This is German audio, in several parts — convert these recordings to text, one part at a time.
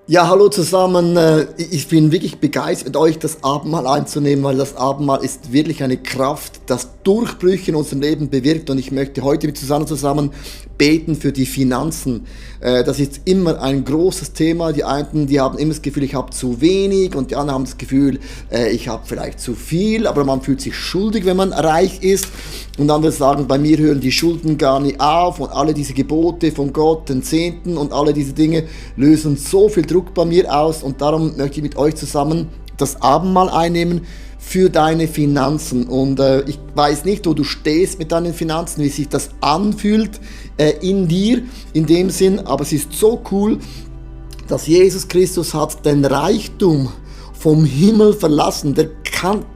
Ja, hallo zusammen. Ich bin wirklich begeistert, mit euch das Abendmahl einzunehmen, weil das Abendmahl ist wirklich eine Kraft, das Durchbrüche in unserem Leben bewirkt. Und ich möchte heute mit Susanne zusammen beten für die Finanzen. Das ist immer ein großes Thema. Die einen, die haben immer das Gefühl, ich habe zu wenig, und die anderen haben das Gefühl, ich habe vielleicht zu viel, aber man fühlt sich schuldig, wenn man reich ist. Und andere sagen, bei mir hören die Schulden gar nicht auf, und alle diese Gebote von Gott, den Zehnten und alle diese Dinge lösen so viel Druck bei mir aus, und darum möchte ich mit euch zusammen das Abendmahl einnehmen für deine Finanzen. Und ich weiß nicht, wo du stehst mit deinen Finanzen, wie sich das anfühlt in dir, in dem Sinn, aber es ist so cool, dass Jesus Christus hat den Reichtum vom Himmel verlassen. Der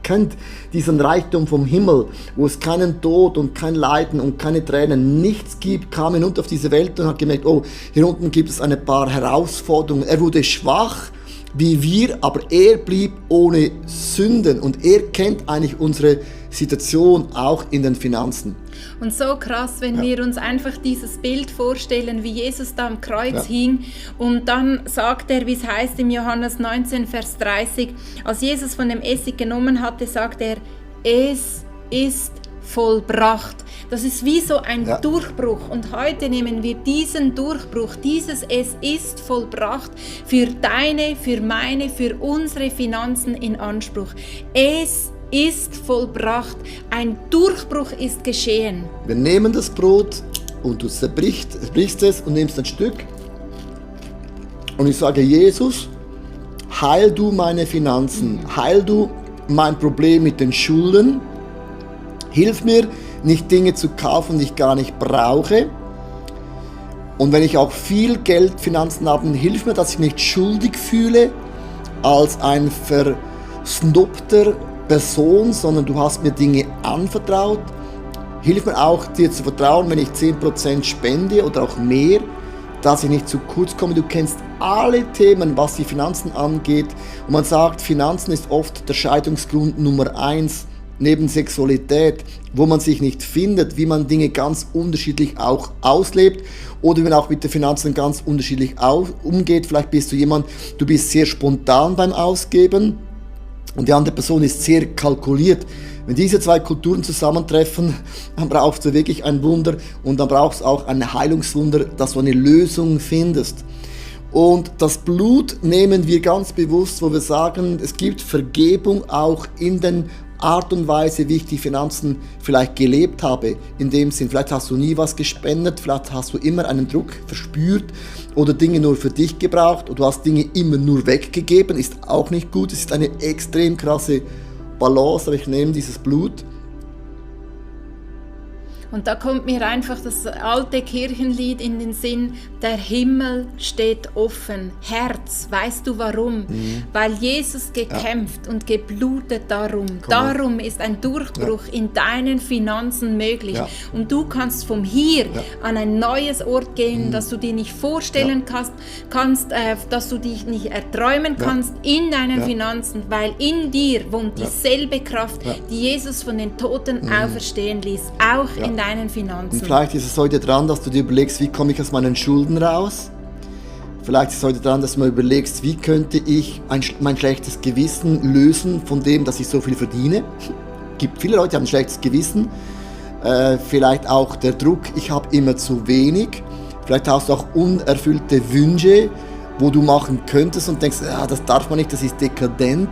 kennt diesen Reichtum vom Himmel, wo es keinen Tod und kein Leiden und keine Tränen, nichts gibt, kam hinunter auf diese Welt und hat gemerkt, oh, hier unten gibt es ein paar Herausforderungen. Er wurde schwach wie wir, aber er blieb ohne Sünden, und er kennt eigentlich unsere Situation auch in den Finanzen. Und so krass, wenn wir uns einfach dieses Bild vorstellen, wie Jesus da am Kreuz hing, und dann sagt er, wie es heißt im Johannes 19, Vers 30, als Jesus von dem Essig genommen hatte, sagt er, es ist vollbracht. Das ist wie so ein Durchbruch, und heute nehmen wir diesen Durchbruch, dieses Es ist vollbracht für deine, für meine, für unsere Finanzen in Anspruch. Es ist vollbracht, ein Durchbruch ist geschehen. Wir nehmen das Brot und du zerbrichst es und nimmst ein Stück, und ich sage, Jesus, heil du meine Finanzen, heil du mein Problem mit den Schulden, hilf mir, nicht Dinge zu kaufen, die ich gar nicht brauche. Und wenn ich auch viel Geld, Finanzen habe, hilf mir, dass ich mich nicht schuldig fühle als ein versnobter Person, sondern du hast mir Dinge anvertraut. Hilf mir auch, dir zu vertrauen, wenn ich 10% spende oder auch mehr, dass ich nicht zu kurz komme. Du kennst alle Themen, was die Finanzen angeht. Und man sagt, Finanzen ist oft der Scheidungsgrund Nummer 1 neben Sexualität, wo man sich nicht findet, wie man Dinge ganz unterschiedlich auch auslebt, oder wie man auch mit den Finanzen ganz unterschiedlich umgeht. Vielleicht bist du jemand, du bist sehr spontan beim Ausgeben, und die andere Person ist sehr kalkuliert. Wenn diese zwei Kulturen zusammentreffen, dann brauchst du wirklich ein Wunder, und dann brauchst du auch ein Heilungswunder, dass du eine Lösung findest. Und das Blut nehmen wir ganz bewusst, wo wir sagen, es gibt Vergebung auch in den Art und Weise, wie ich die Finanzen vielleicht gelebt habe. In dem Sinn, vielleicht hast du nie was gespendet, vielleicht hast du immer einen Druck verspürt oder Dinge nur für dich gebraucht, oder du hast Dinge immer nur weggegeben, ist auch nicht gut. Es ist eine extrem krasse Balance, aber ich nehme dieses Blut. Und da kommt mir einfach das alte Kirchenlied in den Sinn, der Himmel steht offen. Herz, weißt du warum? Weil Jesus gekämpft und geblutet darum. Darum ist ein Durchbruch in deinen Finanzen möglich. Und du kannst vom Hier an ein neues Ort gehen, das du dir nicht vorstellen kannst, dass du dich nicht erträumen kannst in deinen Finanzen, weil in dir wohnt dieselbe Kraft, die Jesus von den Toten auferstehen ließ, auch in deinen Finanzen. Und vielleicht ist es heute dran, dass du dir überlegst, wie komme ich aus meinen Schulden raus? Vielleicht ist es heute dran, dass du mal überlegst, wie könnte ich mein schlechtes Gewissen lösen von dem, dass ich so viel verdiene. Es gibt viele Leute, die haben ein schlechtes Gewissen. Vielleicht auch der Druck, ich habe immer zu wenig. Vielleicht hast du auch unerfüllte Wünsche, wo du machen könntest und denkst, das darf man nicht, das ist dekadent.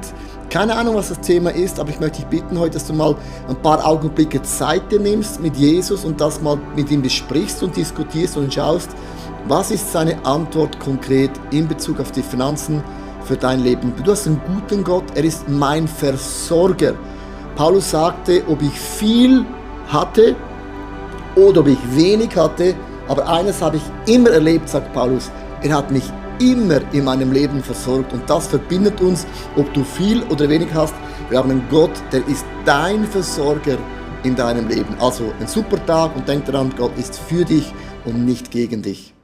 Keine Ahnung, was das Thema ist, aber ich möchte dich bitten heute, dass du mal ein paar Augenblicke Zeit dir nimmst mit Jesus und das mal mit ihm besprichst und diskutierst und schaust, was ist seine Antwort konkret in Bezug auf die Finanzen für dein Leben. Du hast einen guten Gott, er ist mein Versorger. Paulus sagte, ob ich viel hatte oder ob ich wenig hatte, aber eines habe ich immer erlebt, sagt Paulus, er hat mich immer in meinem Leben versorgt, und das verbindet uns, ob du viel oder wenig hast. Wir haben einen Gott, der ist dein Versorger in deinem Leben. Also ein super Tag, und denk daran, Gott ist für dich und nicht gegen dich.